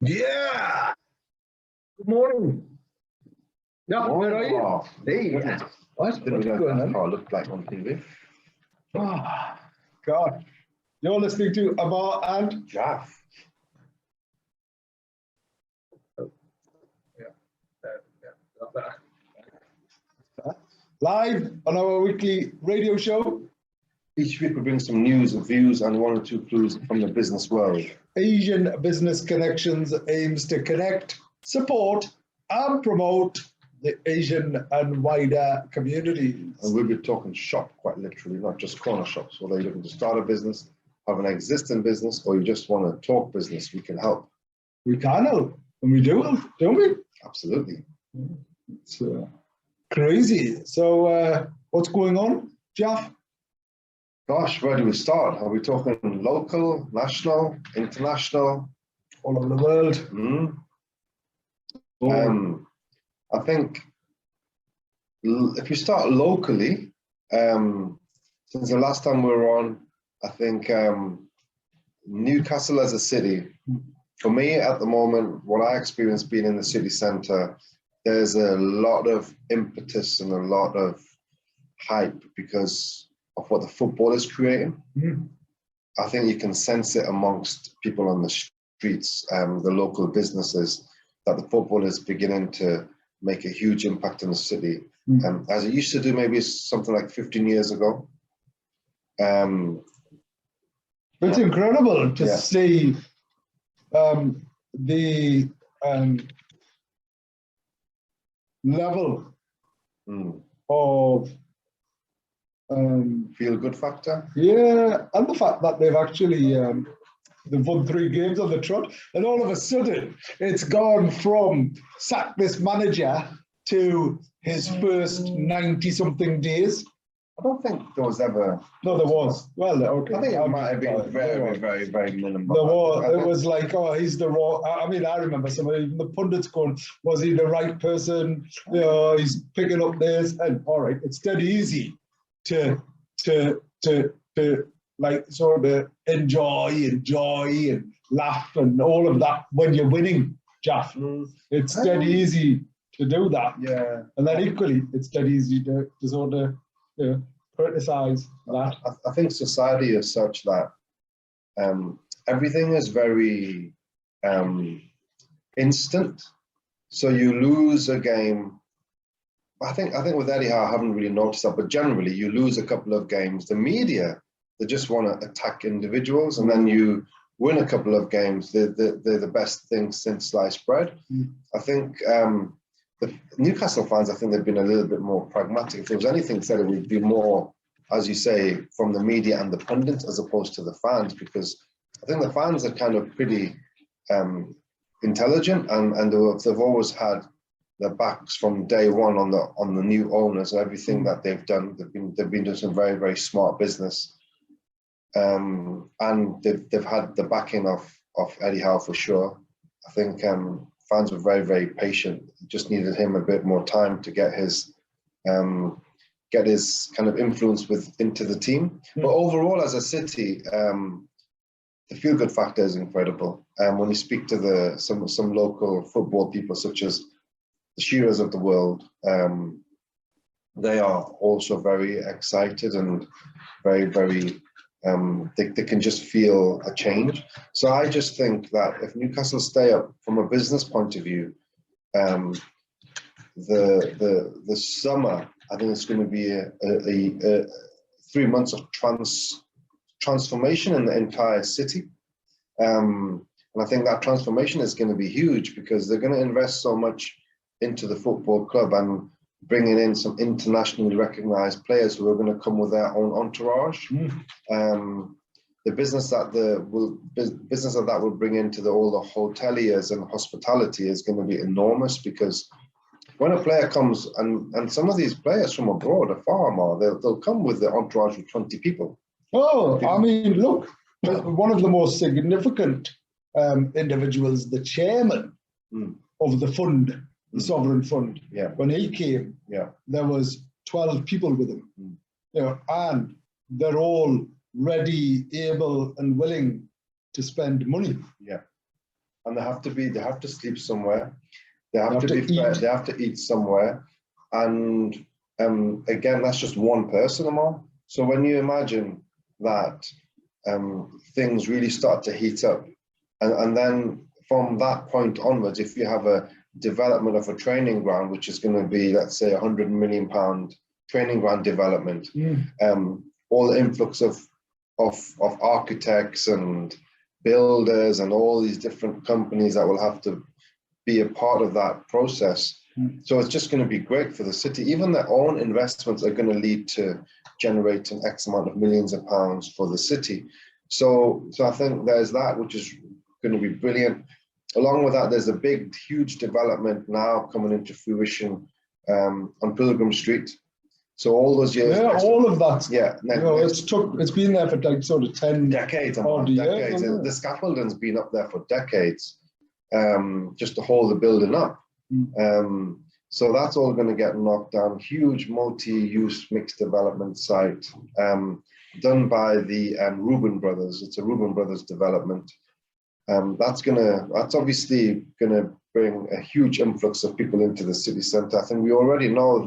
Yeah. Good morning. Yeah, where are you? Hey, what's going on? How I look like on TV. Oh, God. You're listening to Ammar and Jalf. Live on our weekly radio show. Each week we bring some news, views, and one or two clues from the business world. Asian Business Connections aims to connect, support, and promote the Asian and wider communities. And we'll be talking shop quite literally, not just corner shops. Whether you're looking to start a business, have an existing business, or you just want to talk business, we can help. We can help, and we do help, don't we? Absolutely. It's crazy. So what's going on, Jalf? Gosh, where do we start? Are we talking local, national, international? All over the world. I think if you start locally, since the last time we were on, I think Newcastle as a city, for me at the moment, what I experience being in the city centre, there's a lot of impetus and a lot of hype because of what the football is creating. I think you can sense it amongst people on the streets, the local businesses, that the football is beginning to make a huge impact in the city, as it used to do maybe something like 15 years ago. It's incredible to see the level of feel good factor. Yeah, and the fact that they've actually they've won 3 games on the trot, and all of a sudden it's gone from sack this manager to his first 90-something days. I don't think there was ever. No, there was. Well, okay. I think it might have been very minimal. There was. It was like, oh, he's the wrong. I mean, I remember some of the pundits going, was he the right person? You know, he's picking up this, and all right, it's dead easy to like sort of enjoy and laugh and all of that when you're winning, Jalf. It's dead easy to do that. Yeah. And then equally, it's dead easy to sort of criticize that. I think society is such that everything is very instant. So you lose a game. I think with Eddie Howe, I haven't really noticed that, but generally you lose a couple of games. The media, they just want to attack individuals, and then you win a couple of games. They're the best thing since sliced bread. I think the Newcastle fans, I think they've been a little bit more pragmatic. If there was anything said, it would be more, as you say, from the media and the pundits as opposed to the fans, because I think the fans are kind of pretty intelligent, and they've always had their backs from day one on the new owners and everything that they've done. They've been doing some very smart business, and they've had the backing of Eddie Howe for sure. I think fans were very patient. Just needed him a bit more time to get his kind of influence into the team. But overall, as a city, the feel-good factor is incredible. When you speak to some local football people, such as the Shearers of the world, they are also very excited and very they can just feel a change. So I just think that if Newcastle stay up from a business point of view, the summer, I think it's going to be a 3 months of transformation in the entire city. And I think that transformation is going to be huge because they're going to invest so much into the football club and bringing in some internationally recognized players who are going to come with their own entourage. The business that will bring into all the hoteliers and hospitality is going to be enormous, because when a player comes, and some of these players from abroad are far, they'll come with their entourage of 20 people. Oh, I mean, look, one of the most significant individuals, the chairman of the fund, the Sovereign Fund, when he came, there was 12 people with him, and they're all ready, able, and willing to spend money. and they have to sleep somewhere. They have to be eat. fed, they have to eat somewhere. And again, that's just one person, Ammar. So when you imagine that things really start to heat up, and then from that point onwards, if you have a development of a training ground, which is going to be, let's say, £100 million training ground development, all the influx of architects and builders and all these different companies that will have to be a part of that process. So it's just going to be great for the city. Even their own investments are going to lead to generating X amount of millions of pounds for the city. So I think there's that, which is going to be brilliant. Along with that, there's a big, huge development now coming into fruition on Pilgrim Street. So all those years, all of that. Yeah, it's been there for like sort of 10 decades. Years, the scaffolding's been up there for decades, just to hold the building up. So that's all going to get knocked down. Huge multi-use mixed development site done by the Reuben Brothers. It's a Reuben Brothers development. That's obviously gonna bring a huge influx of people into the city centre. I think we already know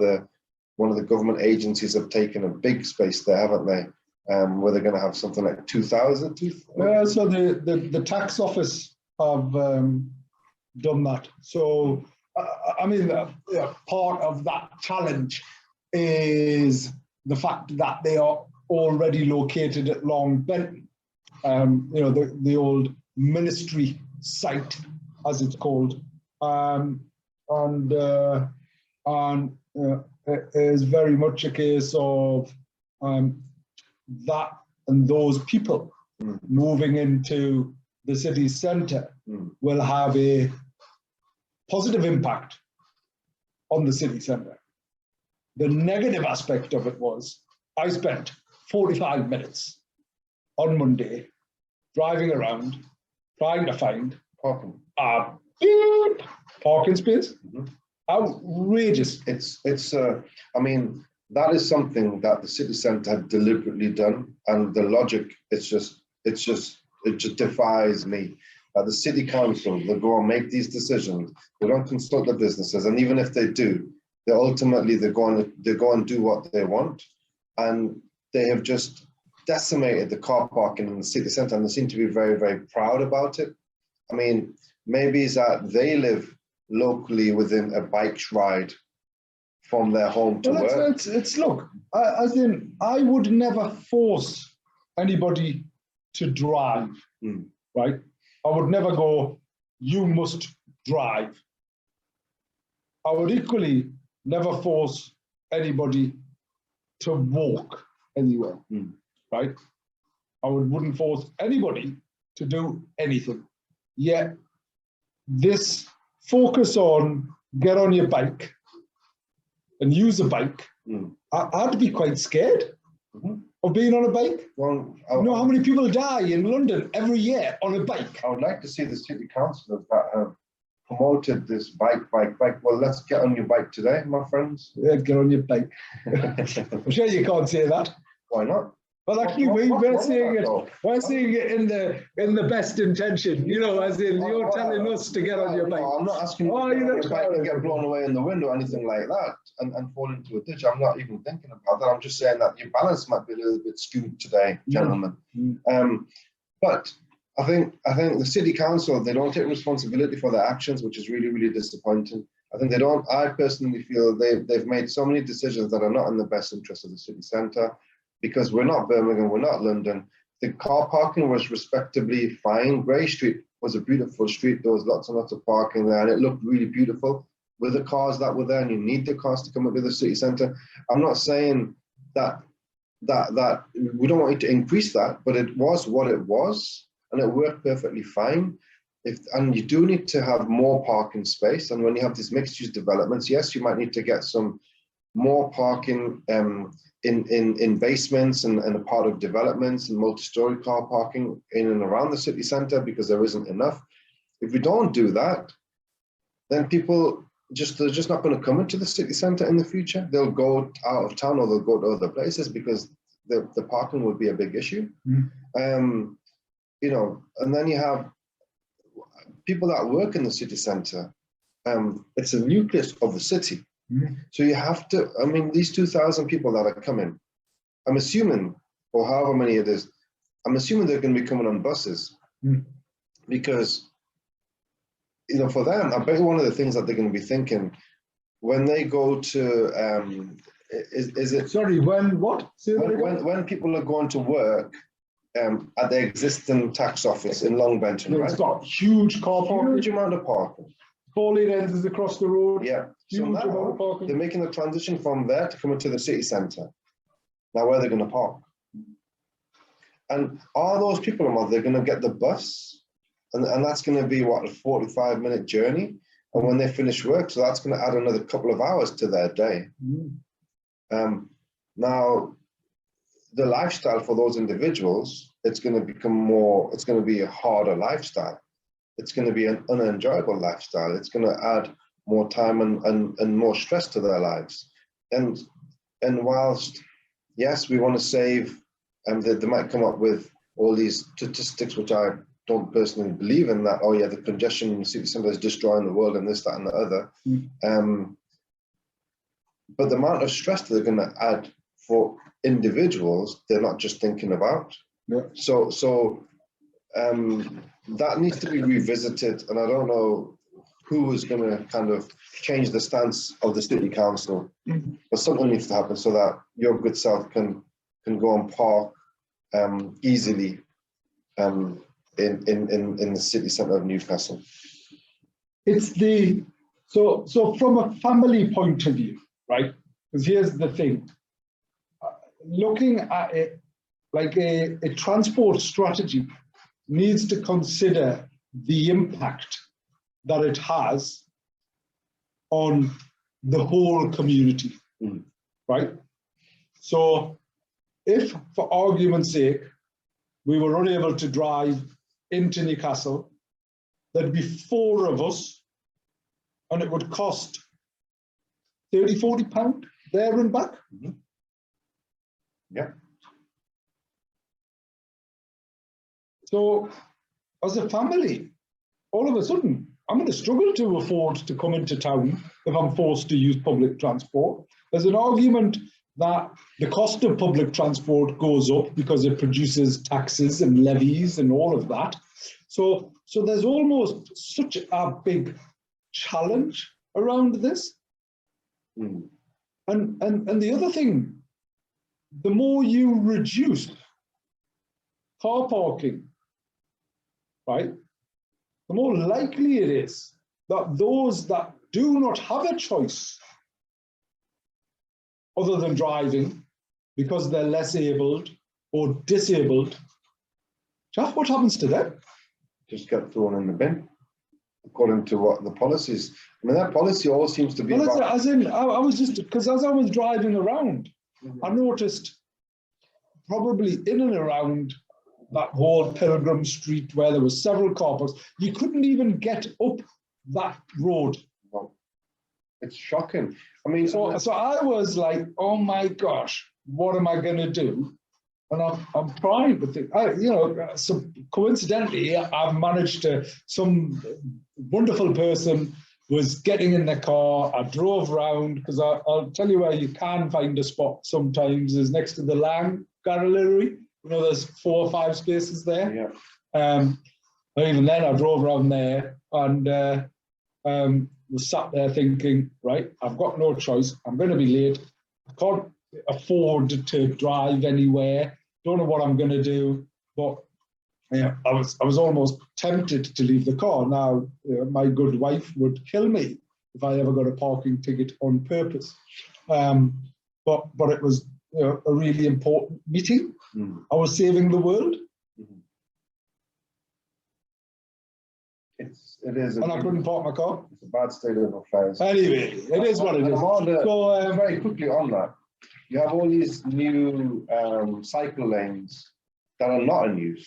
one of the government agencies have taken a big space there, haven't they? Where they're going to have something like 2,000. Yeah, so the tax office have done that. So I mean, part of that challenge is the fact that they are already located at Long Benton. The old ministry site, as it's called, it is very much a case of that and those people moving into the city centre will have a positive impact on the city centre. The negative aspect of it was I spent 45 minutes on Monday driving around trying to find a parking space. Outrageous. I mean, that is something that the city centre had deliberately done, and the logic, it just defies me. The city council, they go and make these decisions. They don't consult the businesses, and even if they do, they go and do what they want, and they have just decimated the car parking in the city centre, and they seem to be very, very proud about it. I mean, maybe it's that they live locally within a bike ride from their home to work. Look, as in, I would never force anybody to drive, right? I would never go, you must drive. I would equally never force anybody to walk anywhere, right? I wouldn't force anybody to do anything. Yet this focus on get on your bike and use a bike, I'd be quite scared of being on a bike. Well, you know how many people die in London every year on a bike? I would like to see the city councillors that have promoted this bike. Well, let's get on your bike today, my friends. Yeah, get on your bike. I'm sure you can't say that. Why not? Well, actually, we're saying it in the best intention, as in you're telling us to get on your bike. I'm not asking you to get on your bike and get blown away in the wind or anything like that and fall into a ditch. I'm not even thinking about that. I'm just saying that your balance might be a little bit skewed today, gentlemen. But I think the city council, they don't take responsibility for their actions, which is really, really disappointing. I personally feel they've made so many decisions that are not in the best interest of the city centre. Because we're not Birmingham, we're not London. The car parking was respectably fine. Grey Street was a beautiful street. There was lots and lots of parking there, and it looked really beautiful with the cars that were there, and you need the cars to come up to the city centre. I'm not saying that we don't want you to increase that, but it was what it was, and it worked perfectly fine. And you do need to have more parking space, and when you have these mixed-use developments, yes, you might need to get some more parking in basements and a part of developments and multi-story car parking in and around the city centre, because there isn't enough. If we don't do that, then people they're just not going to come into the city centre in the future. They'll go out of town or they'll go to other places because the parking would be a big issue. And then you have people that work in the city centre, it's a nucleus of the city. So you have to, I mean, these 2,000 people that are coming, I'm assuming, or however many it is, I'm assuming they're going to be coming on buses. Because, you know, for them, I bet one of the things that they're going to be thinking when they go to, is it? Sorry, when what? When people are going to work at the existing tax office in Long Benton, right? It's got huge car parking. Huge amount of parking. 4 lane ends across the road. Yeah. Huge So amount of now parking. they're making the transition from there to coming to the city centre. Now, where are they going to park? And are those people, they're going to get the bus? And that's going to be, what, a 45-minute journey? And when they finish work, so that's going to add another couple of hours to their day. Now, the lifestyle for those individuals, it's going to become more, it's going to be a harder lifestyle. It's going to be an unenjoyable lifestyle. It's going to add more time and more stress to their lives. And whilst, yes, we want to save, they might come up with all these statistics, which I don't personally believe in, that, oh yeah, the congestion in the city centre is destroying the world and this, that, and the other. But the amount of stress that they're going to add for individuals, they're not just thinking about. So that needs to be revisited, and I don't know who is going to kind of change the stance of the city council, but something needs to happen so that your good self can go and park easily in the city centre of Newcastle. It's the so from a family point of view, right? Because here's the thing: looking at it like a transport strategy needs to consider the impact that it has on the whole community, right? So if, for argument's sake, we were unable to drive into Newcastle, there'd be 4 of us, and it would cost £30–40 there and back. Yeah. So as a family, all of a sudden, I'm going to struggle to afford to come into town if I'm forced to use public transport. There's an argument that the cost of public transport goes up because it produces taxes and levies and all of that. So there's almost such a big challenge around this. And the other thing, the more you reduce car parking, right, the more likely it is that those that do not have a choice other than driving because they're less abled or disabled, Jalf, what happens to them? Just get thrown in the bin, according to what the policies. I mean, that policy all seems to be. Well, as in, I was just, because as I was driving around, I noticed probably in and around that whole Pilgrim Street where there were several car parks, you couldn't even get up that road. Well, it's shocking. I mean, so I was like, oh my gosh, what am I going to do? And I'm trying to think, so coincidentally, I've managed to, some wonderful person was getting in the car. I drove around, because I'll tell you where you can find a spot sometimes is next to the Lang Gallery. You know, there's 4 or 5 spaces there. Yeah. But even then, I drove around there and was sat there thinking, right, I've got no choice. I'm going to be late. I can't afford to drive anywhere. Don't know what I'm going to do. But yeah, I was almost tempted to leave the car. Now, my good wife would kill me if I ever got a parking ticket on purpose. But it was a really important meeting. I was saving the world. It is. And I couldn't park my car. It's a bad state of affairs. Anyway, it is what it is. So, very quickly on that, you have all these new cycle lanes that are not in use.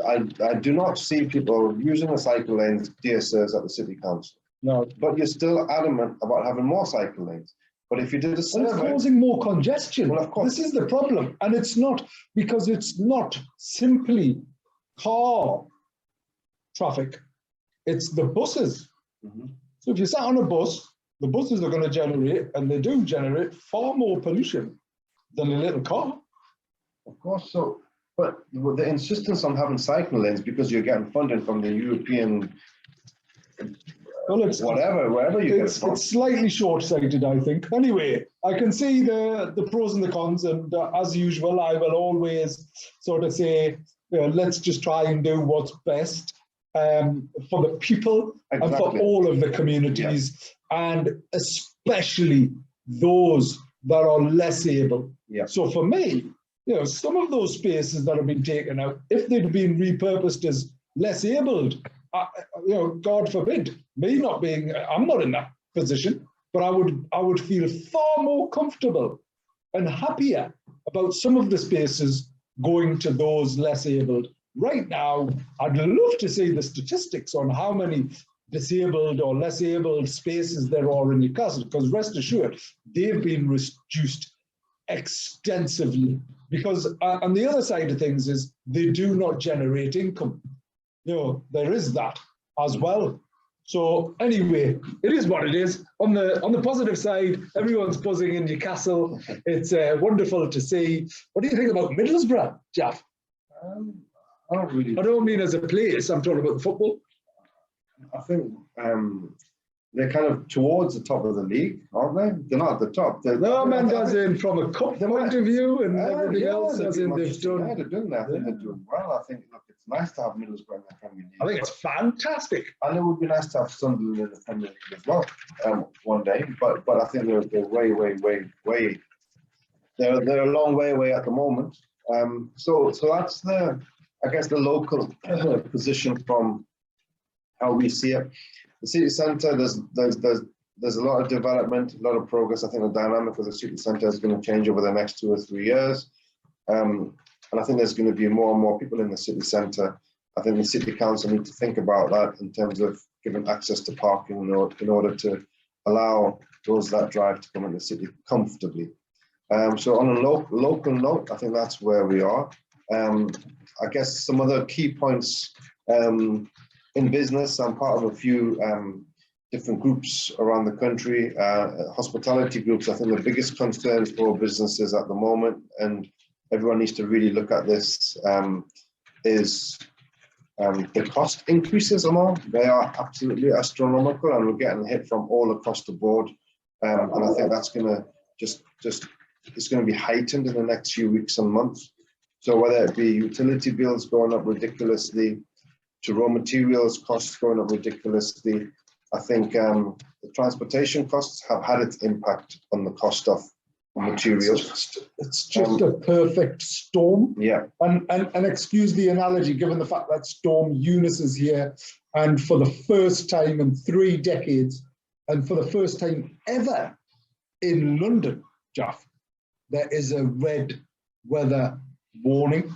I do not see people using the cycle lanes, dear sirs, at the city council. No. But you're still adamant about having more cycle lanes. But if you did a survey, it's causing more congestion. Well, of course. This is the problem. And it's not, because it's not simply car traffic. it's the buses. Mm-hmm. So if you sat on a bus, the buses are going to generate, and they do generate, far more pollution than a little car. Of course. So, but with the insistence on having cycle lanes because you're getting funding from the European, well, it's, wherever you get it from. It's slightly short-sighted, I think. Anyway, I can see the pros and the cons, and as usual, I will always sort of say, let's just try and do what's best for the people and for all of the communities, and especially those that are less able. Yeah. So for me, some of those spaces that have been taken out, if they'd been repurposed as less abled, God forbid, me not being, I'm not in that position, but I would feel far more comfortable and happier about some of the spaces going to those less abled. Right now, I'd love to see the statistics on how many disabled or less abled spaces there are in Newcastle, because rest assured, they've been reduced extensively, because on the other side of things is they do not generate income. There is that as well. So anyway, it is what it is. On the positive side, everyone's buzzing in Newcastle. It's wonderful to see. What do you think about Middlesbrough, Jalf? I don't mean as a place, I'm talking about the football. I think they're kind of towards the top of the league, aren't they? They're not at the top. No, man, as in from a cup point of view and everything else, as in they've done. Yeah, they're doing that. I think they're doing well. I think, look, it's nice to have Middlesbrough in the Premier League. I think it's fantastic. And it would be nice to have Sunderland in the Premier League as well one day. But I think they're way. They're a long way away at the moment. So that's the local position from how we see it. The city centre, there's a lot of development, a lot of progress. I think the dynamic of the city centre is going to change over the next 2 or 3 years. And I think there's going to be more and more people in the city centre. I think the city council need to think about that in terms of giving access to parking in order to allow those that drive to come in the city comfortably. So on a local note, I think that's where we are. I guess some other key points in business. I'm part of a few different groups around the country, hospitality groups. I think the biggest concerns for businesses at the moment, and everyone needs to really look at this, is the cost increases and all. They are absolutely astronomical, and we're getting hit from all across the board. And I think that's going to it's going to be heightened in the next few weeks and months. So whether it be utility bills going up ridiculously, to raw materials costs going up ridiculously, I think the transportation costs have had its impact on the cost of materials. It's just a perfect storm. Yeah. And excuse the analogy, given the fact that Storm Eunice is here, and for the first time in 3 decades, and for the first time ever in London, Jalf, there is a red weather warning.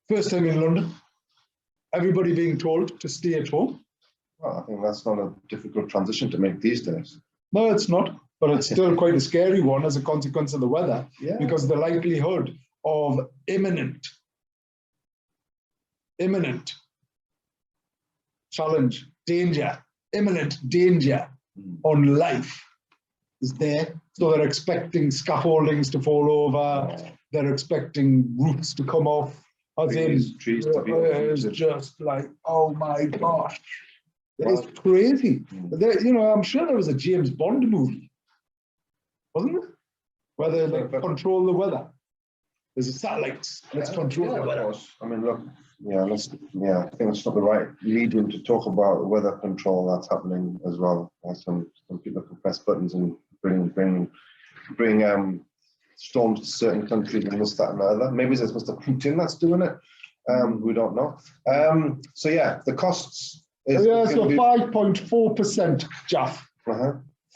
First time in London. Everybody being told to stay at home. Well, I think that's not a difficult transition to make these days. No, it's not, but it's still quite a scary one as a consequence of the weather, because the likelihood of imminent challenge, imminent danger on life is there. So they're expecting scaffoldings to fall over, they're expecting roofs to come off. Trees to be it's just like, oh my gosh, it's crazy. I'm sure there was a James Bond movie, wasn't it? Where they control the weather. There's a satellites. Let's control the weather. I mean, look, I think it's not the right medium to talk about the weather control that's happening as well. Some people can press buttons and bring storms to certain countries and this, that, and the other. Maybe it's Mr. Putin that's doing it. We don't know. So the costs. So 5.4%, Jalf.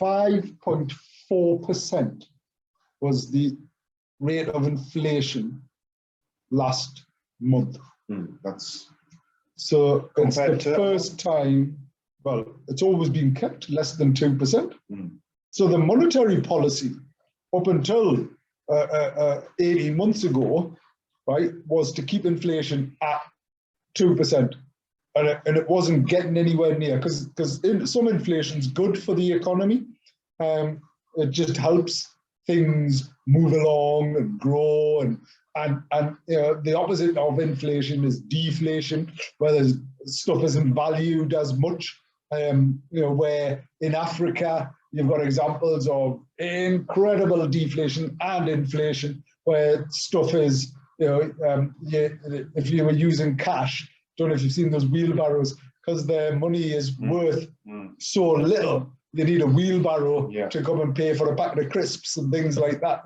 5.4% was the rate of inflation last month. That's so it's the first time. Well, it's always been kept less than 2%. So the monetary policy up until 18 months ago, right, was to keep inflation at 2%. and it wasn't getting anywhere near, because some inflation's good for the economy. It just helps things move along and grow, and the opposite of inflation is deflation, where stuff isn't valued as much. Where in Africa you've got examples of incredible deflation and inflation, where stuff is, if you were using cash, don't know if you've seen those wheelbarrows, because their money is worth so little, they need a wheelbarrow to come and pay for a packet of crisps and things like that.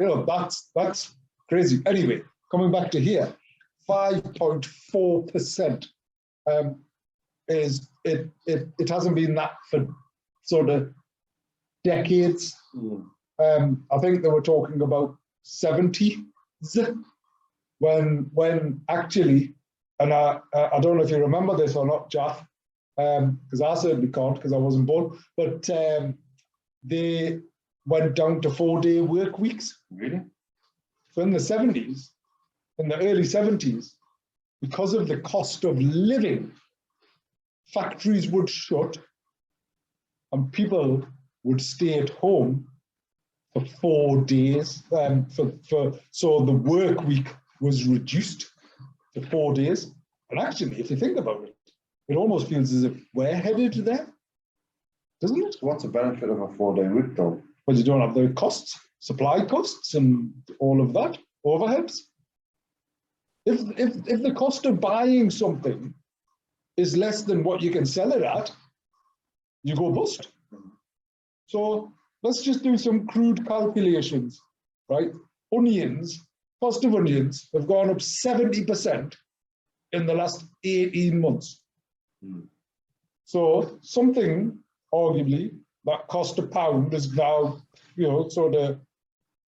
That's crazy. Anyway, coming back to here, 5.4% is it hasn't been that for sort of decades. I think they were talking about 70s when actually, and I don't know if you remember this or not, Jalf, because I certainly can't, because I wasn't born, but they went down to 4-day work weeks. Really? So in the 70s, in the early 70s, because of the cost of living, factories would shut and people would stay at home for 4 days. So the work week was reduced to 4 days. And actually, if you think about it, it almost feels as if we're headed there, doesn't it? What's the benefit of a 4-day week, though? Well, you don't have the costs, supply costs, and all of that, overheads. If the cost of buying something is less than what you can sell it at, you go bust. So let's just do some crude calculations, right? Onions, cost of onions have gone up 70% in the last 18 months. So something, arguably, that cost a pound is now, sort of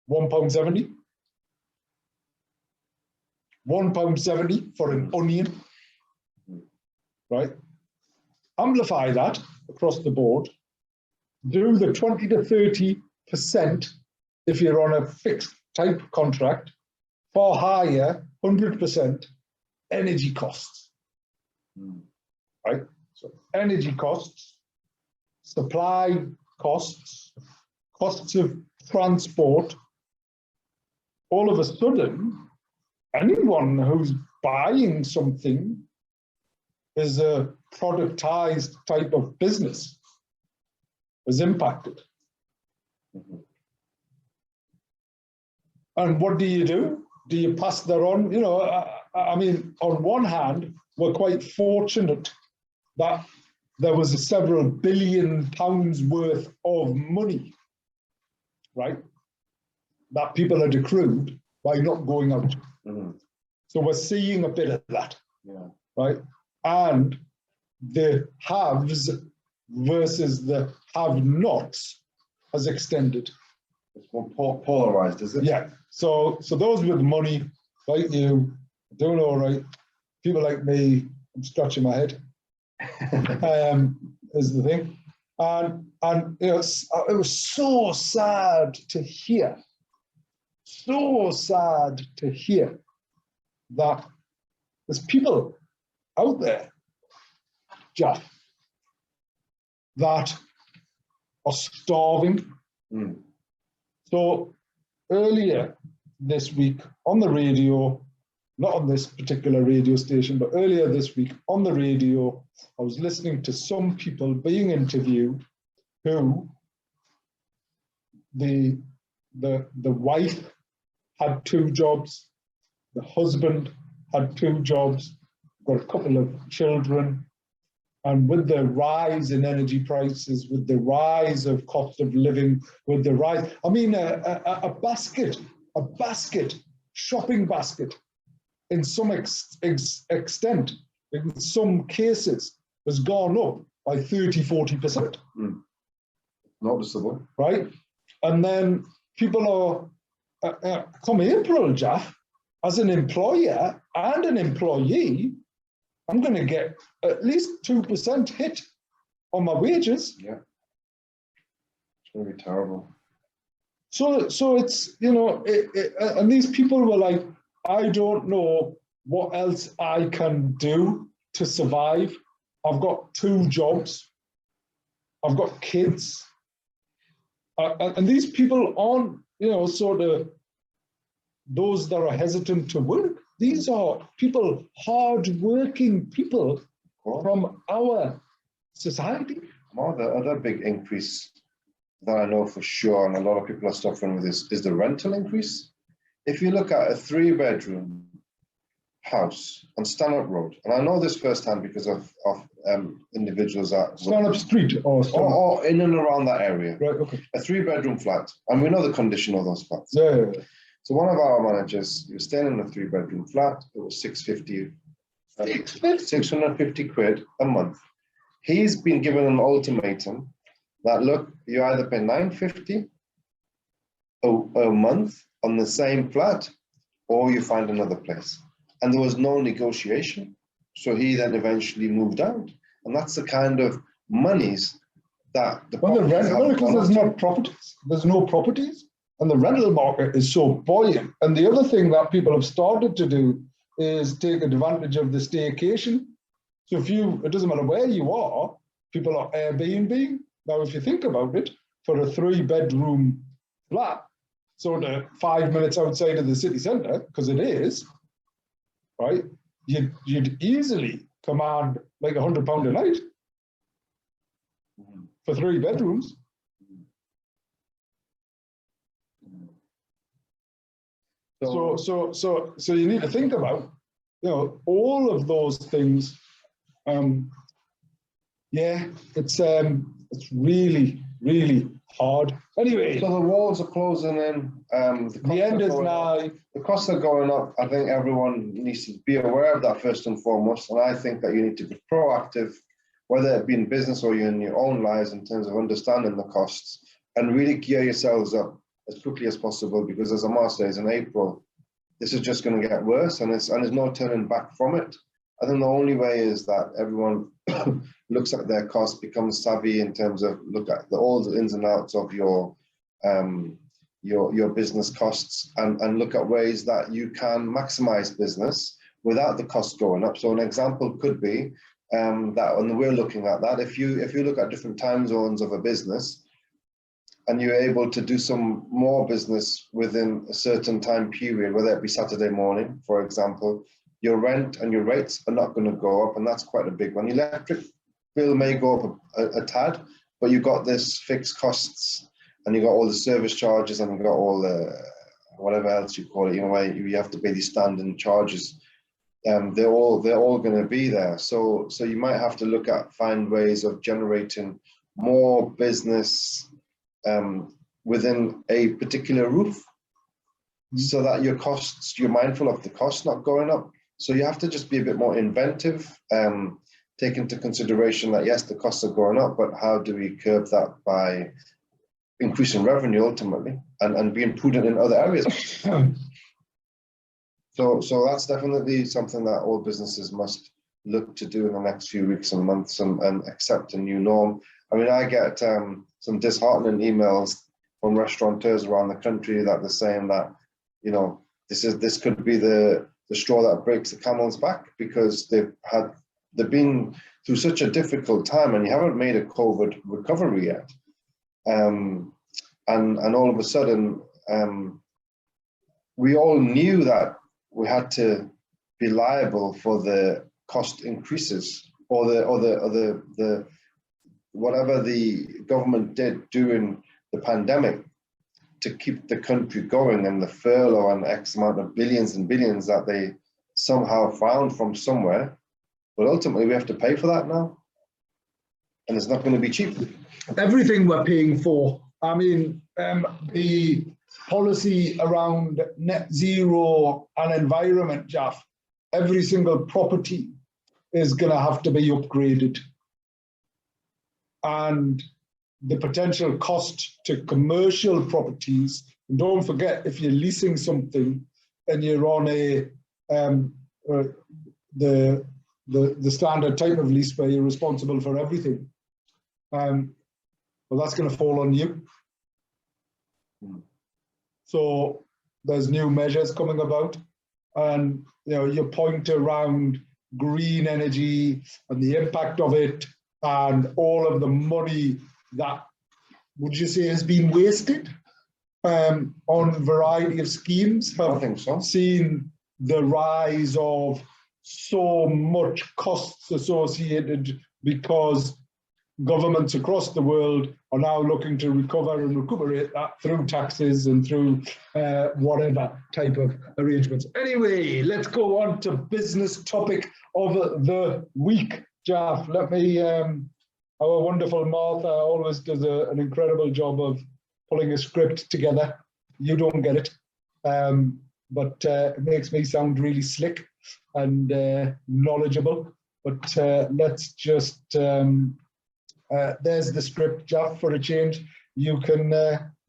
£1.70. £1.70 for an onion, right? Amplify that across the board. Do the 20 to 30% if you're on a fixed type contract, for higher, 100% energy costs, right? So energy costs, supply costs, costs of transport. All of a sudden, anyone who's buying something is a productized type of business is impacted. And what do? Do you pass that on? I mean, on one hand, we're quite fortunate that there was several billion pounds worth of money, right, that people had accrued by not going out. So we're seeing a bit of that, right? And the haves versus the have-nots has extended. It's more polarized, is it? Yeah. So those with money, like you, doing all right. People like me, I'm scratching my head. Is the thing, and it was so sad to hear. So sad to hear that there's people out there, Jalf, that are starving. So earlier this week on the radio, not on this particular radio station, but earlier this week on the radio, I was listening to some people being interviewed who the wife had 2 jobs, the husband had 2 jobs, got a couple of children, and with the rise in energy prices, with the rise of cost of living, with the rise, I mean, a shopping basket, in some extent, in some cases, has gone up by 30–40%. Noticeable. Right? And then people are, come April, Jalf, as an employer and an employee, I'm going to get at least 2% hit on my wages. Yeah. It's going to be terrible. So it's, and these people were like, I don't know what else I can do to survive. I've got 2 jobs, I've got kids, and these people aren't, sort of those that are hesitant to work. These are people, hard-working people from our society. Well, the other big increase that I know for sure, and a lot of people are suffering with this, is the rental increase. If you look at a 3-bedroom house on Stanhope Road, and I know this firsthand because of individuals that Stanhope Street or in and around that area. Right, okay. A 3-bedroom flat, and we know the condition of those flats. Yeah. So one of our managers, he was staying in a 3-bedroom flat. It was 650 quid a month. He's been given an ultimatum that, look, you either pay 950 a month on the same flat, or you find another place. And there was no negotiation. So he then eventually moved out. And that's the kind of monies that because there's no properties. There's no properties. And the rental market is so buoyant. And the other thing that people have started to do is take advantage of the staycation. So it doesn't matter where you are, people are Airbnb. Now, if you think about it, for a 3-bedroom flat, sort of 5 minutes outside of the city centre, because it is, right, you'd easily command like £100 a night for 3 bedrooms. So you need to think about, all of those things. It's really, really hard. Anyway, so the walls are closing in. The end is nigh. The costs are going up. I think everyone needs to be aware of that first and foremost. And I think that you need to be proactive, whether it be in business or in your own lives, in terms of understanding the costs and really gear yourselves up as quickly as possible. Because as Ammar says, in April, this is just going to get worse, and there's no turning back from it. I think the only way is that everyone looks at their costs, becomes savvy in terms of look at all the ins and outs of your business costs, and look at ways that you can maximize business without the cost going up. So an example could be that, and we're looking at that, if you look at different time zones of a business and you're able to do some more business within a certain time period, whether it be Saturday morning, for example, your rent and your rates are not going to go up, and that's quite a big one. Your electric bill may go up a tad, but you've got this fixed costs, and you got all the service charges, and you got all the whatever else you call it. You have to pay these standing charges. They're all going to be there. So you might have to find ways of generating more business within a particular roof, so that you're mindful of the costs not going up. So you have to just be a bit more inventive, take into consideration that, yes, the costs are going up, but how do we curb that by increasing revenue ultimately and being prudent in other areas? So that's definitely something that all businesses must look to do in the next few weeks and months, and accept a new norm. I mean, I get some disheartening emails from restaurateurs around the country that they're saying that, this could be the straw that breaks the camel's back, because they've been through such a difficult time, and you haven't made a COVID recovery yet. And all of a sudden, we all knew that we had to be liable for the cost increases, or the whatever the government did during the pandemic to keep the country going, and the furlough and X amount of billions and billions that they somehow found from somewhere. But ultimately, we have to pay for that now, and it's not going to be cheap. Everything we're paying for. I mean, the policy around net zero and environment, Jalf, every single property is going to have to be upgraded. And the potential cost to commercial properties, and don't forget, if you're leasing something and you're on the standard type of lease where you're responsible for everything, well, that's going to fall on you. So there's new measures coming about, and your point around green energy and the impact of it and all of the money that, would you say, has been wasted on a variety of schemes, I think so. seen the rise of so much costs associated because governments across the world are now looking to recover and recuperate that through taxes and through whatever type of arrangements. Anyway, let's go on to business topic of the week. Jalf, let me, our wonderful Martha always does an incredible job of pulling a script together. You don't get it, but it makes me sound really slick and knowledgeable. But let's just, there's the script, Jalf, for a change. You can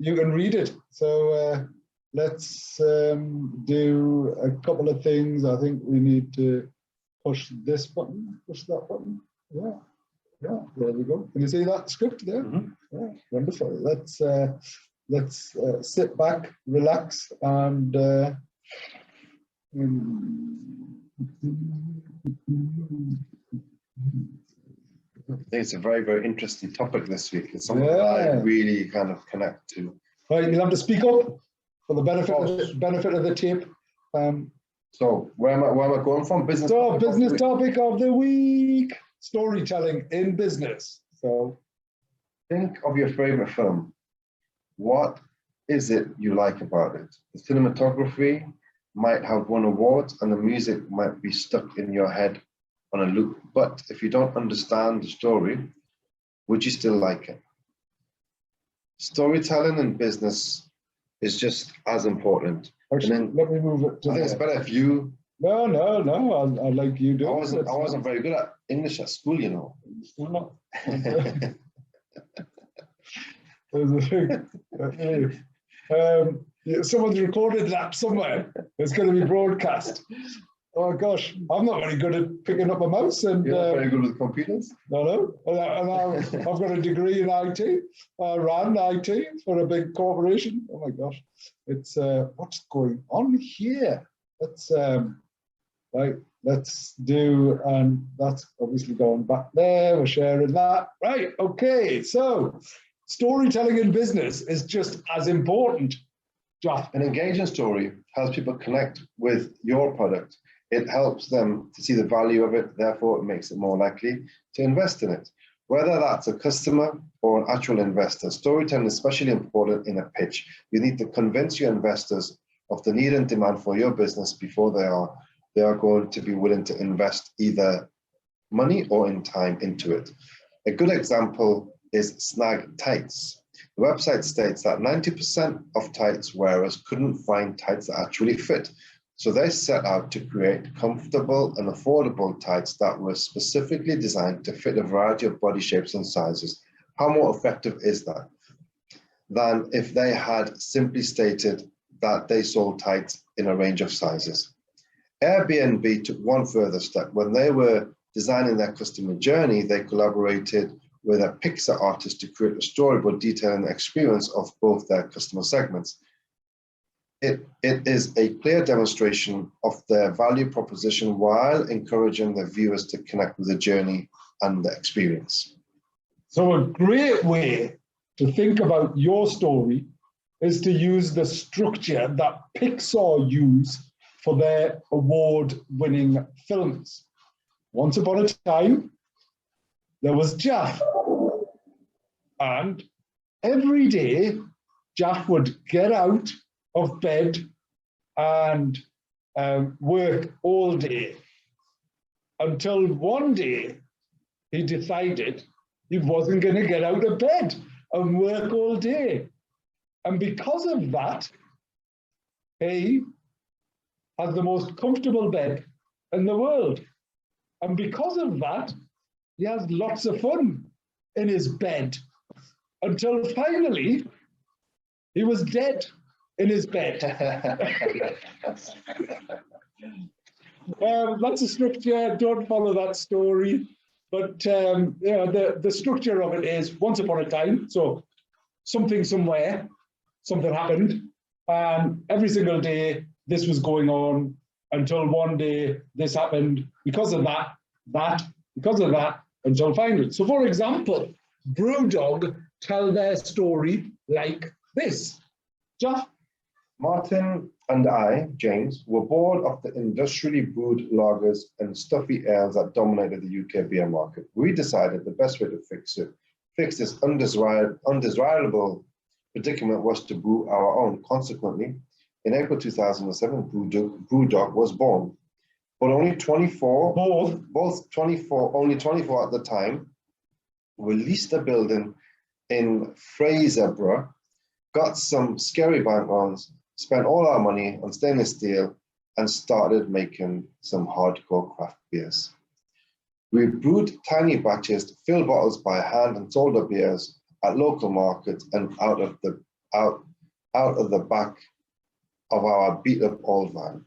read it. So let's do a couple of things. I think we need to push this button, push that button. Yeah, yeah, there we go. Can you see that script there? Yeah, wonderful. Let's sit back, relax, and I think it's a very, very interesting topic this week. It's something that I really kind of connect to. Right, you'll have to speak up for the benefit of the tape. So where am I going from? Business topic of the week. Storytelling in business. So think of your favorite film. What is it you like about it? The cinematography might have won awards and the music might be stuck in your head on a loop. But if you don't understand the story, would you still like it? Storytelling in business is just as important. Actually, let me move it to I think it's better if you. No. I like you do. I wasn't very good at English at school, you know. Still not. There's a thing. Someone's recorded that somewhere. It's going to be broadcast. Oh gosh, I'm not very good at picking up a mouse, and you're not very good with computers. No. And I've got a degree in IT. I ran IT for a big corporation. Oh my gosh, it's what's going on here? Let's right. Let's do, and that's obviously going back there. We're sharing that. Right. Okay. So, storytelling in business is just as important. An engaging story helps people connect with your product. It helps them to see the value of it, therefore it makes it more likely to invest in it. Whether that's a customer or an actual investor, storytelling is especially important in a pitch. You need to convince your investors of the need and demand for your business before they are going to be willing to invest either money or in time into it. A good example is Snag Tights. The website states that 90% of tights wearers couldn't find tights that actually fit. So they set out to create comfortable and affordable tights that were specifically designed to fit a variety of body shapes and sizes. How more effective is that than if they had simply stated that they sold tights in a range of sizes? Airbnb took one further step. When they were designing their customer journey, they collaborated with a Pixar artist to create a storyboard detailing the experience of both their customer segments. It is a clear demonstration of their value proposition while encouraging the viewers to connect with the journey and the experience. So a great way to think about your story is to use the structure that Pixar use for their award-winning films. Once upon a time, there was Jalf. And every day, Jalf would get out of bed and work all day until one day he decided he wasn't going to get out of bed and work all day. And because of that, he has the most comfortable bed in the world. And because of that, he has lots of fun in his bed until finally he was dead in his bed. That's a structure. Don't follow that story. But the structure of it is once upon a time. So something somewhere, something happened, and every single day this was going on. until one day this happened because of because of that, until finally. So for example, Brewdog tell their story like this. Jalf? Martin and I, James, were bored of the industrially brewed lagers and stuffy ales that dominated the UK beer market. We decided the best way to fix this undesirable predicament was to brew our own. Consequently, in April 2007, Brewdog was born. But only 24 at the time, we leased a building in Fraserburgh, got some scary bank loans, spent all our money on stainless steel, and started making some hardcore craft beers. We brewed tiny batches, filled bottles by hand, and sold our beers at local markets and out of the back of our beat-up old van.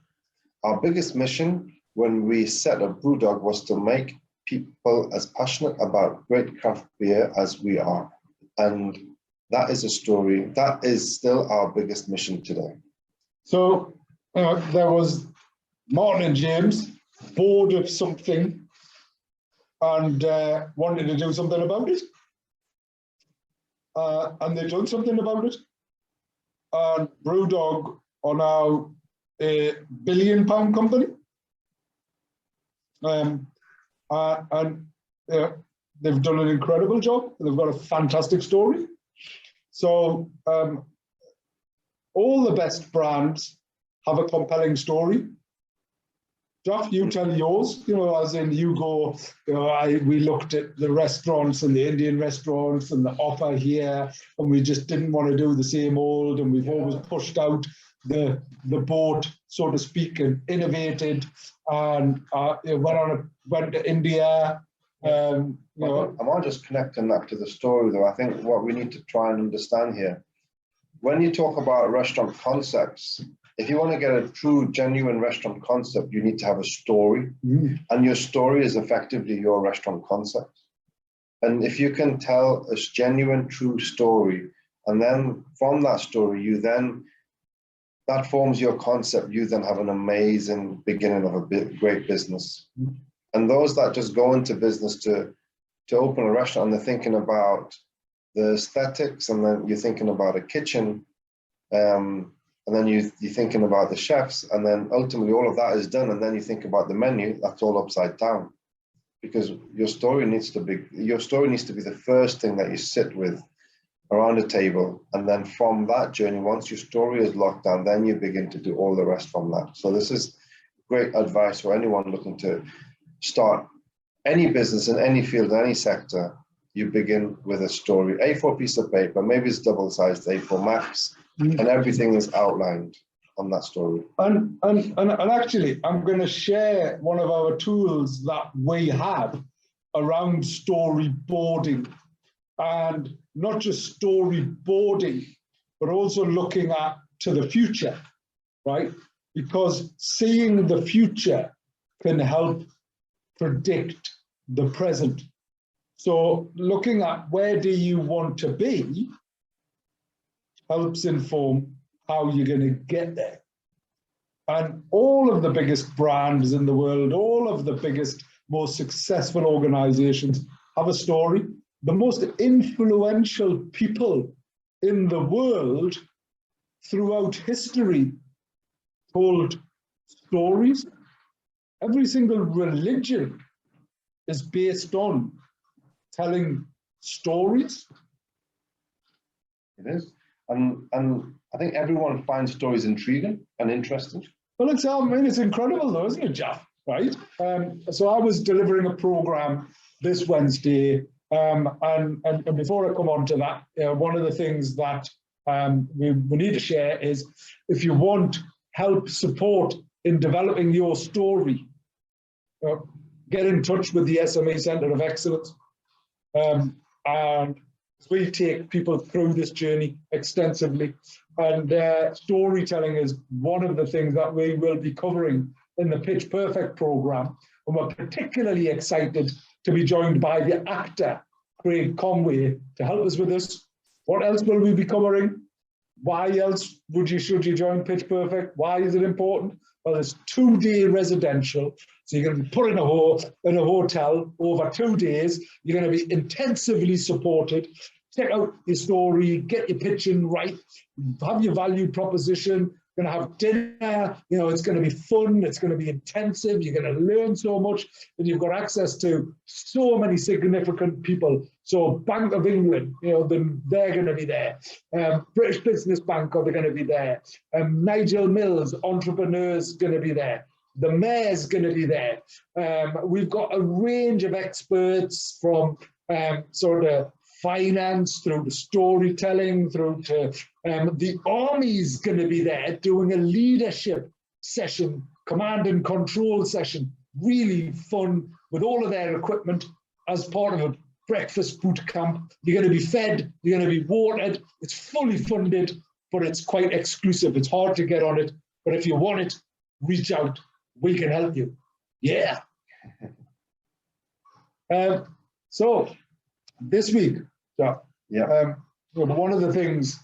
Our biggest mission when we set up Brewdog was to make people as passionate about great craft beer as we are. And that is a story, that is still our biggest mission today. So there was Martin and James, bored of something and wanted to do something about it. And they done something about it. And Brewdog are now a £1 billion company. They've done an incredible job. They've got a fantastic story. So all the best brands have a compelling story. Jalf, you tell yours, as in you go, we looked at the restaurants and the Indian restaurants and the offer here, and we just didn't want to do the same old, and we've always pushed out the boat, so to speak, and innovated, and went to India. I'm not just connecting that to the story, though. I think what we need to try and understand here, when you talk about restaurant concepts, if you want to get a true, genuine restaurant concept, you need to have a story. And your story is effectively your restaurant concept. And if you can tell a genuine, true story, and then from that story, that forms your concept, you then have an amazing beginning of a great business. And those that just go into business to open a restaurant, they're thinking about the aesthetics, and then you're thinking about a kitchen, and then you're thinking about the chefs, and then ultimately all of that is done, and then you think about the menu, that's all upside down. Because your story needs to be the first thing that you sit with around a table, and then from that journey, once your story is locked down, then you begin to do all the rest from that. So this is great advice for anyone looking to start any business in any field, any sector. You begin with a story, A4 piece of paper, maybe it's double-sized A4 max, and everything is outlined on that story. And actually, I'm going to share one of our tools that we have around storyboarding, and not just storyboarding, but also looking to the future, right? Because seeing the future can help predict the present. So looking at where do you want to be helps inform how you're going to get there. And all of the biggest brands in the world, all of the biggest, most successful organizations have a story. The most influential people in the world throughout history told stories. Every single religion is based on telling stories. It is. And I think everyone finds stories intriguing and interesting. Well, it's incredible though, isn't it, Jalf? Right? So I was delivering a program this Wednesday, and before I come on to that, one of the things that we need to share is, if you want help, support in developing your story, get in touch with the SME Centre of Excellence. And we take people through this journey extensively. And storytelling is one of the things that we will be covering in the Pitch Perfect program. And we're particularly excited to be joined by the actor, Craig Conway, to help us with this. What else will we be covering? Why else should you join Pitch Perfect? Why is it important? Well, it's 2-day residential. So you're going to be put in a hotel over 2 days. You're going to be intensively supported. Check out your story, get your pitching right, have your value proposition. You're going to have dinner. You know, it's going to be fun. It's going to be intensive. You're going to learn so much, and you've got access to so many significant people. So Bank of England, you know, they're going to be there. British Business Bank are going to be there. Nigel Mills, entrepreneurs, going to be there. The mayor's going to be there. We've got a range of experts from sort of finance through to storytelling, through to the army's going to be there doing a leadership session, command and control session, really fun with all of their equipment as part of a breakfast boot camp. You're going to be fed, you're going to be watered. It's fully funded, but it's quite exclusive. It's hard to get on it, but if you want it, reach out. We can help you. Yeah. So this week, one of the things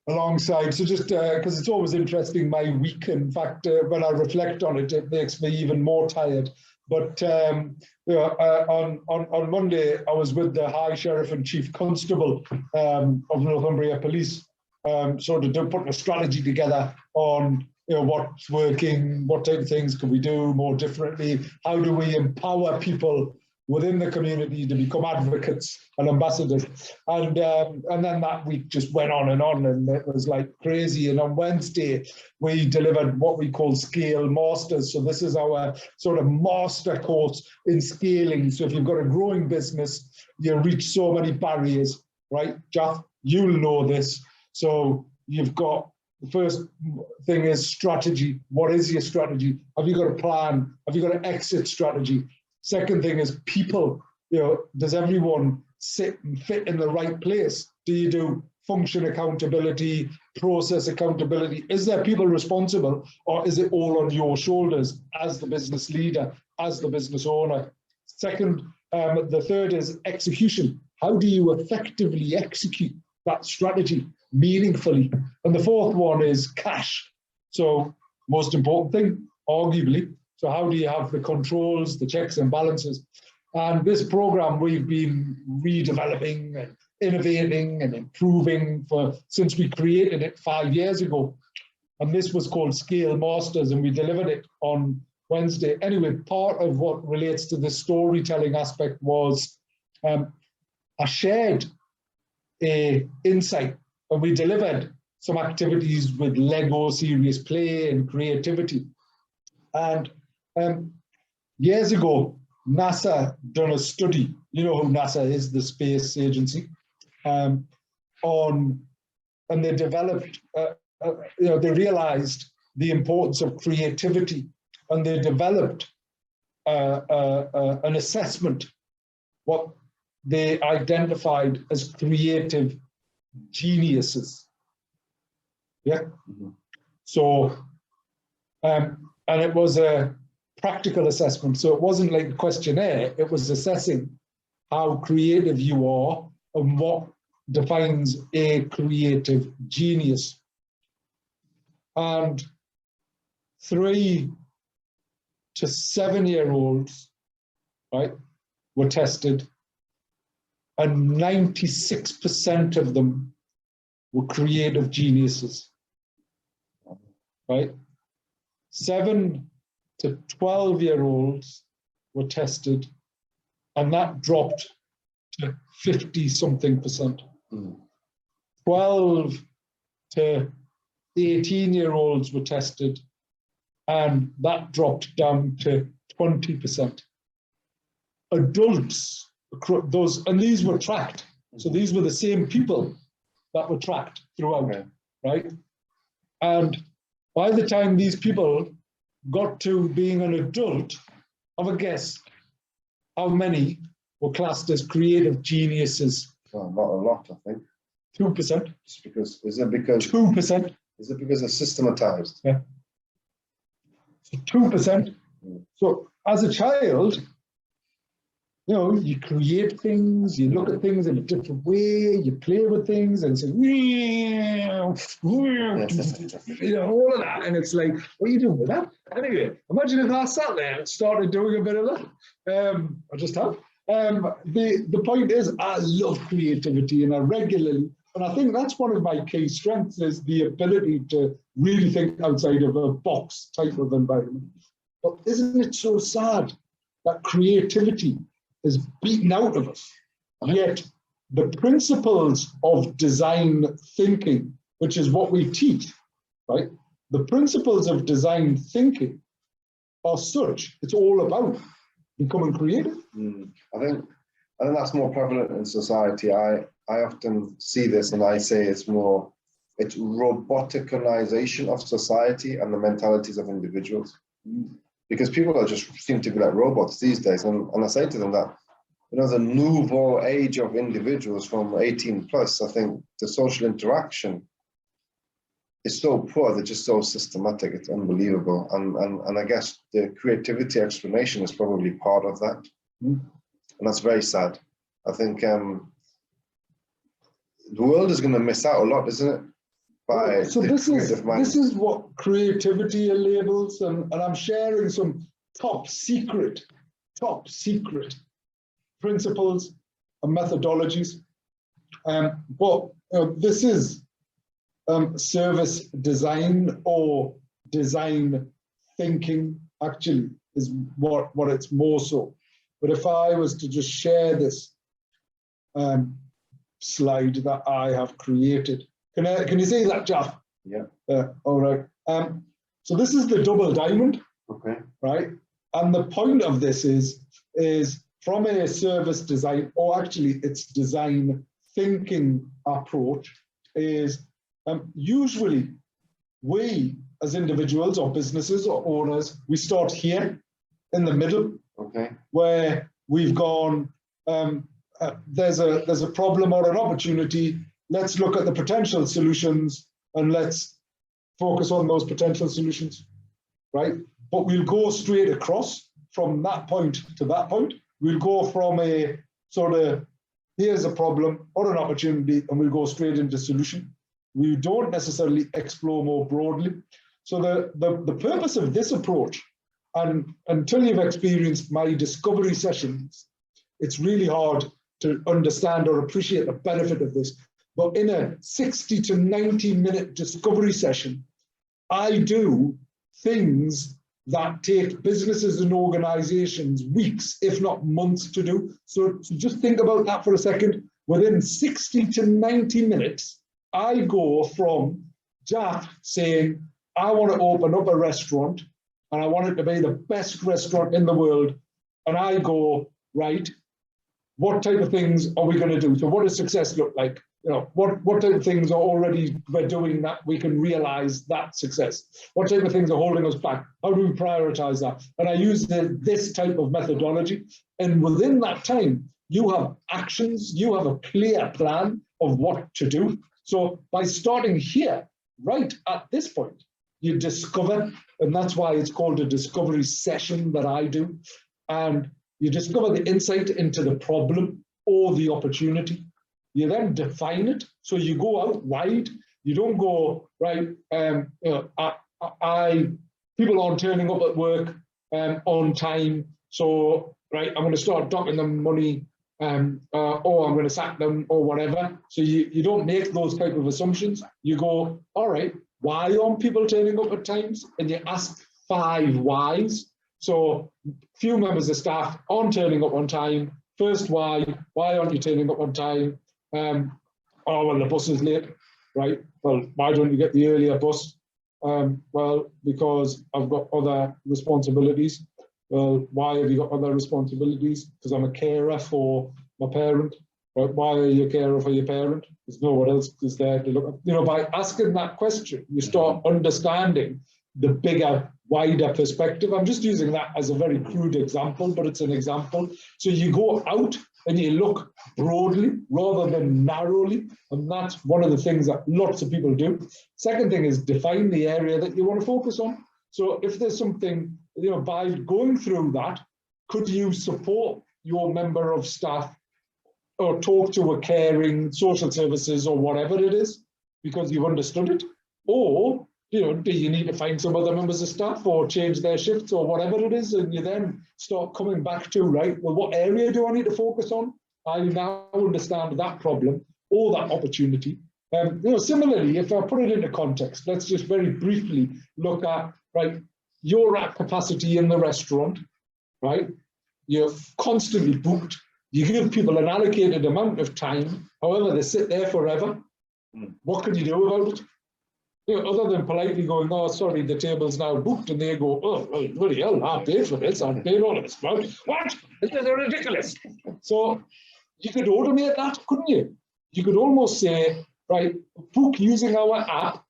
alongside, so just because it's always interesting, my week, in fact, when I reflect on it, it makes me even more tired. But on Monday, I was with the High Sheriff and Chief Constable of Northumbria Police, sort of putting a strategy together on what's working, what type of things can we do more differently, how do we empower people within the community to become advocates and ambassadors. And then that week just went on, and it was like crazy. And on Wednesday, we delivered what we call Scale Masters. So this is our sort of master course in scaling. So if you've got a growing business, you reach so many barriers, right? Jalf, you'll know this. So you've got, the first thing is strategy. What is your strategy? Have you got a plan? Have you got an exit strategy? Second thing is people. Does everyone sit and fit in the right place? Do you do function accountability, process accountability? Is there people responsible, or is it all on your shoulders as the business leader, as the business owner? Second, the third is execution. How do you effectively execute that strategy meaningfully? And the fourth one is cash. So most important thing, arguably. So how do you have the controls, the checks and balances? And this program we've been redeveloping and innovating and improving since we created it 5 years ago. And this was called Scale Masters, and we delivered it on Wednesday. Anyway, part of what relates to the storytelling aspect was I shared an insight, and we delivered some activities with Lego serious play and creativity. And years ago, NASA done a study. You know who NASA is, the space agency. And they developed, they realized the importance of creativity, and they developed an assessment, what they identified as creative geniuses. Yeah. Mm-hmm. So, and it was a practical assessment. So it wasn't like a questionnaire, it was assessing how creative you are and what defines a creative genius. And 3 to 7 year olds, right, were tested, and 96% of them were creative geniuses, right? 7 to 12 year olds were tested, and that dropped to 50-something%. 12 to 18 year olds were tested, and that dropped down to 20%. Adults, and these were tracked. So these were the same people that were tracked throughout, right? And by the time these people got to being an adult, have a guess how many were classed as creative geniuses? Well, not a lot, I think. 2%. Just because, is it because 2%? Is it because it's systematized? Yeah. So 2%. So as a child, you know, you create things, you look at things in a different way, you play with things and say, you know, all of that. And it's like, what are you doing with that? Anyway, imagine if I sat there and started doing a bit of that. I just have. The point is, I love creativity and I regularly, and I think that's one of my key strengths is the ability to really think outside of a box type of environment. But isn't it so sad that creativity is beaten out of us? Yet the principles of design thinking, which is what we teach, right? The principles of design thinking are such, it's all about becoming creative. I think that's more prevalent in society. I often see this and I say it's roboticanization of society and the mentalities of individuals. Because people are just seem to be like robots these days. And I say to them that, you know, the nouveau age of individuals from 18 plus, I think the social interaction is so poor, they're just so systematic, it's unbelievable. And I guess the creativity explanation is probably part of that. And that's very sad. I think the world is going to miss out a lot, isn't it? So this is what creativity labels, and I'm sharing some top secret principles and methodologies. But this is service design or design thinking, actually, is what it's more so. But if I was to just share this slide that I have created, can you see that, Jalf? Yeah. All right. So this is the double diamond. Okay. Right. And the point of this is from a service design, or actually its design thinking approach, is usually we as individuals or businesses or owners, we start here in the middle. Okay. Where we've gone, there's a problem or an opportunity. Let's look at the potential solutions and let's focus on those potential solutions, right? But we'll go straight across from that point to that point. We'll go from a sort of, here's a problem or an opportunity, and we'll go straight into solution. We don't necessarily explore more broadly. So the purpose of this approach, and until you've experienced my discovery sessions, it's really hard to understand or appreciate the benefit of this. But in a 60 to 90 minute discovery session, I do things that take businesses and organizations weeks, if not months to do. So just think about that for a second. Within 60 to 90 minutes, I go from Jalf saying, I want to open up a restaurant and I want it to be the best restaurant in the world. And I go, right, what type of things are we going to do? So what does success look like? You know, what type of things are already we're doing that we can realize that success? What type of things are holding us back? How do we prioritize that? And I use this type of methodology. And within that time, you have actions, you have a clear plan of what to do. So by starting here, right at this point, you discover, and that's why it's called a discovery session that I do. And you discover the insight into the problem or the opportunity. You then define it. So you go out wide. You don't go, right, people aren't turning up at work on time. So, right, I'm going to start docking them money or I'm going to sack them or whatever. So you don't make those type of assumptions. You go, all right, why aren't people turning up at times? And you ask 5 whys. So few members of staff aren't turning up on time. First why aren't you turning up on time? Oh, well, the bus is late, right? Well, why don't you get the earlier bus? Well, because I've got other responsibilities. Well, why have you got other responsibilities? Because I'm a carer for my parent. Right? Why are you a carer for your parent? There's no one else is there to look at. You know, by asking that question, you start understanding the bigger, wider perspective. I'm just using that as a very crude example, but it's an example. So you go out and you look broadly rather than narrowly. And that's one of the things that lots of people do. Second thing is define the area that you want to focus on. So if there's something, you know, by going through that, could you support your member of staff or talk to a caring social services or whatever it is because you've understood it? Or, do you need to find some other members of staff or change their shifts or whatever it is? And you then start coming back to, right, well, what area do I need to focus on? I now understand that problem or that opportunity. Similarly, if I put it into context, let's just very briefly look at, right, you're at capacity in the restaurant, right? You're constantly booked. You give people an allocated amount of time. However, they sit there forever. What can you do about it? Other than politely going, oh, sorry, the table's now booked, and they go, oh, well, bloody hell, I paid for this, I paid all of this. What? This is ridiculous. So you could automate that, couldn't you? You could almost say, right, book using our app,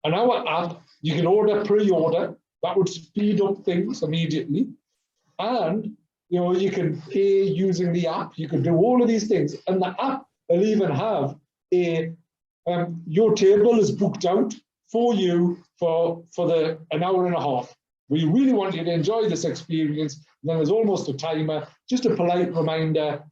and our app, you can order pre-order. That would speed up things immediately. And, you can pay using the app. You can do all of these things. And the app will even have your table is booked out for you for an hour and a half. We really want you to enjoy this experience. And then there's almost a timer, just a polite reminder,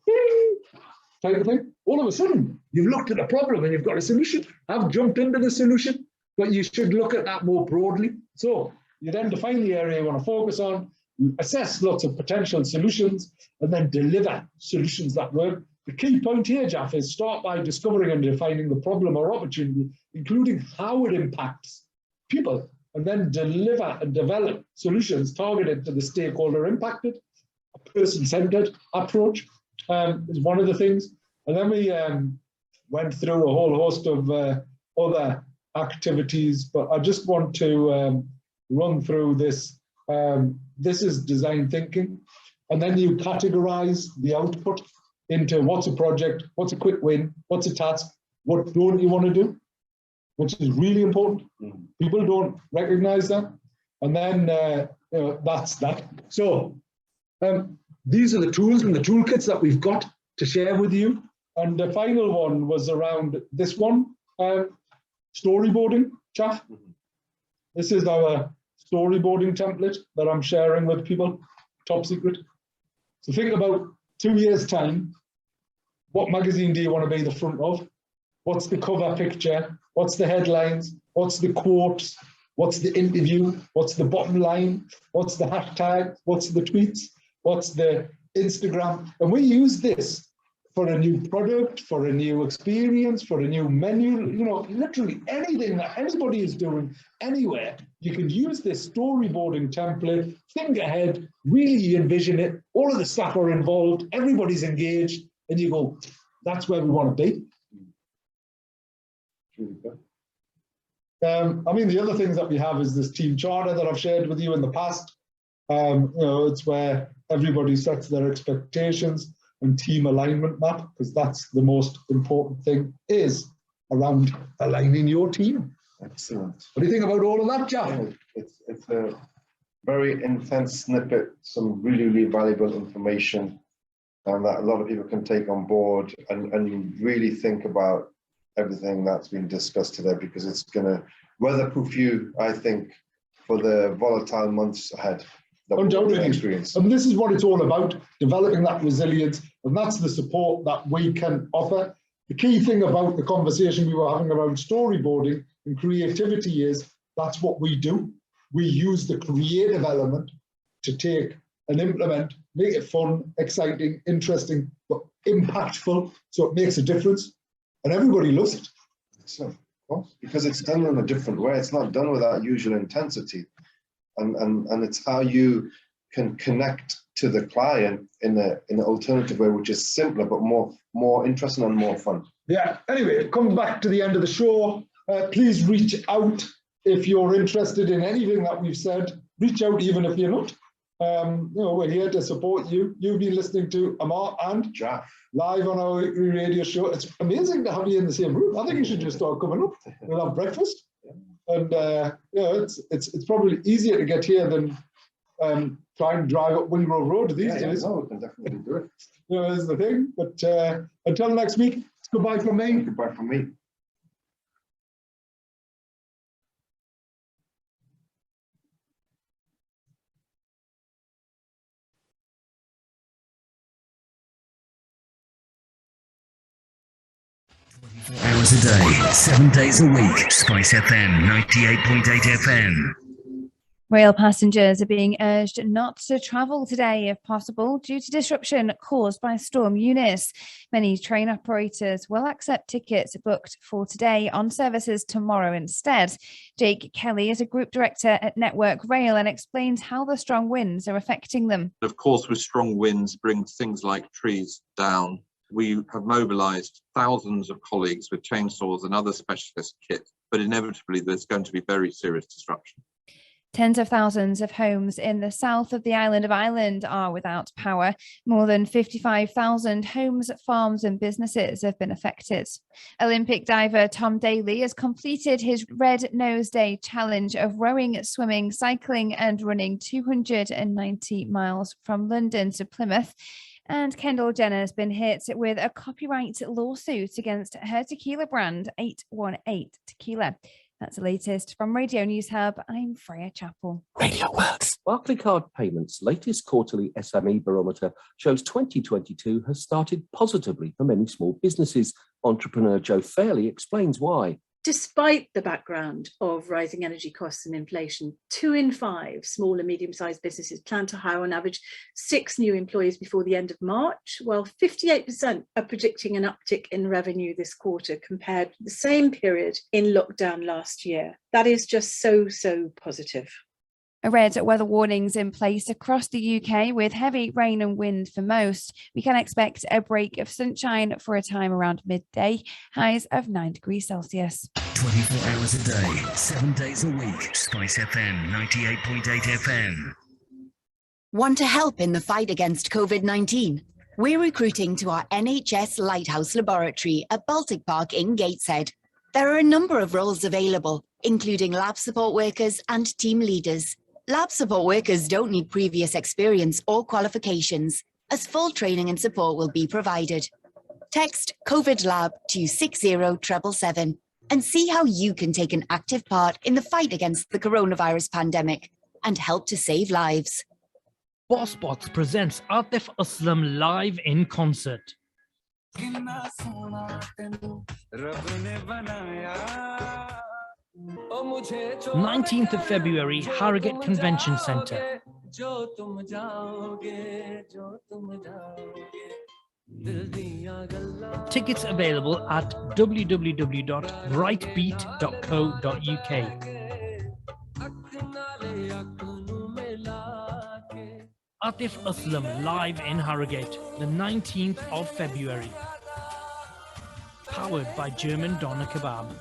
type of thing. All of a sudden, you've looked at a problem and you've got a solution. I've jumped into the solution, but you should look at that more broadly. So you then define the area you want to focus on, assess lots of potential solutions, and then deliver solutions that work. The key point here, Jalf, is start by discovering and defining the problem or opportunity, including how it impacts people, and then deliver and develop solutions targeted to the stakeholder impacted. A person-centered approach is one of the things. And then we went through a whole host of other activities, but I just want to run through this. This is design thinking. And then you categorize the output into what's a project, what's a quick win, what's a task, what don't you want to do, which is really important. People don't recognize that. And then that's that. So these are the tools and the toolkits that we've got to share with you. And the final one was around this one, storyboarding, Jalf. This is our storyboarding template that I'm sharing with people, top secret. So think about 2 years' time, what magazine do you want to be the front of? What's the cover picture? What's the headlines? What's the quotes? What's the interview? What's the bottom line? What's the hashtag? What's the tweets? What's the Instagram? And we use this for a new product, for a new experience, for a new menu, literally anything that anybody is doing anywhere. You can use this storyboarding template, think ahead, really envision it. All of the staff are involved, everybody's engaged, and you go, that's where we want to be. The other things that we have is this team charter that I've shared with you in the past. It's where everybody sets their expectations, and team alignment map, because that's the most important thing, is around aligning your team. Excellent. What do you think about all of that, Jalf? It's a very intense snippet, some really, really valuable information, and that a lot of people can take on board and really think about everything that's been discussed today, because it's going to weatherproof you, I think, for the volatile months ahead. Undoubtedly. And this is what it's all about, developing that resilience, and that's the support that we can offer. The key thing about the conversation we were having around storyboarding and creativity is that's what we do. We use the creative element to take and implement, make it fun, exciting, interesting, but impactful, so it makes a difference, and everybody loves it. So, because it's done in a different way. It's not done with that usual intensity. And it's how you can connect to the client in an alternative way, which is simpler but more interesting and more fun. Yeah. Anyway, it comes back to the end of the show. Please reach out if you're interested in anything that we've said. Reach out even if you're not. We're here to support you. You've been listening to Ammar and Jalf live on our radio show. It's amazing to have you in the same room. I think you should just start coming up. We'll have breakfast. And it's probably easier to get here than try and drive up Wingrove Road these days. No, we can definitely do it. Is the thing. But until next week, it's goodbye from me. Goodbye from me. 4 hours a day, 7 days a week. Spice FM 98.8 FM. Rail passengers are being urged not to travel today if possible due to disruption caused by Storm Eunice. Many train operators will accept tickets booked for today on services tomorrow instead. Jake Kelly is a group director at Network Rail and explains how the strong winds are affecting them. Of course, with strong winds brings things like trees down. We have mobilised thousands of colleagues with chainsaws and other specialist kit, but inevitably there's going to be very serious disruption. Tens of thousands of homes in the south of the island of Ireland are without power. More than 55,000 homes, farms and businesses have been affected. Olympic diver Tom Daley has completed his Red Nose Day challenge of rowing, swimming, cycling and running 290 miles from London to Plymouth. And Kendall Jenner has been hit with a copyright lawsuit against her tequila brand, 818 Tequila. That's the latest from Radio News Hub. I'm Freya Chappell. Radio Works. Barclaycard Payments' latest quarterly SME barometer shows 2022 has started positively for many small businesses. Entrepreneur Joe Fairley explains why. Despite the background of rising energy costs and inflation, 2 in 5 small and medium-sized businesses plan to hire on average 6 new employees before the end of March, while 58% are predicting an uptick in revenue this quarter compared to the same period in lockdown last year. That is just so positive. A red weather warnings in place across the UK with heavy rain and wind for most. We can expect a break of sunshine for a time around midday, highs of 9 degrees Celsius. 24 hours a day, 7 days a week. Spice FM 98.8 FM. Want to help in the fight against COVID-19? We're recruiting to our NHS Lighthouse Laboratory at Baltic Park in Gateshead. There are a number of roles available, including lab support workers and team leaders. Lab support workers don't need previous experience or qualifications, as full training and support will be provided. Text COVID Lab to 60777 and see how you can take an active part in the fight against the coronavirus pandemic and help to save lives. Bossbots presents Atif Aslam live in concert. 19th of February, Harrogate Convention Centre. Tickets available at www.brightbeat.co.uk. Atif Aslam live in Harrogate, the 19th of February. Powered by German Doner Kebab.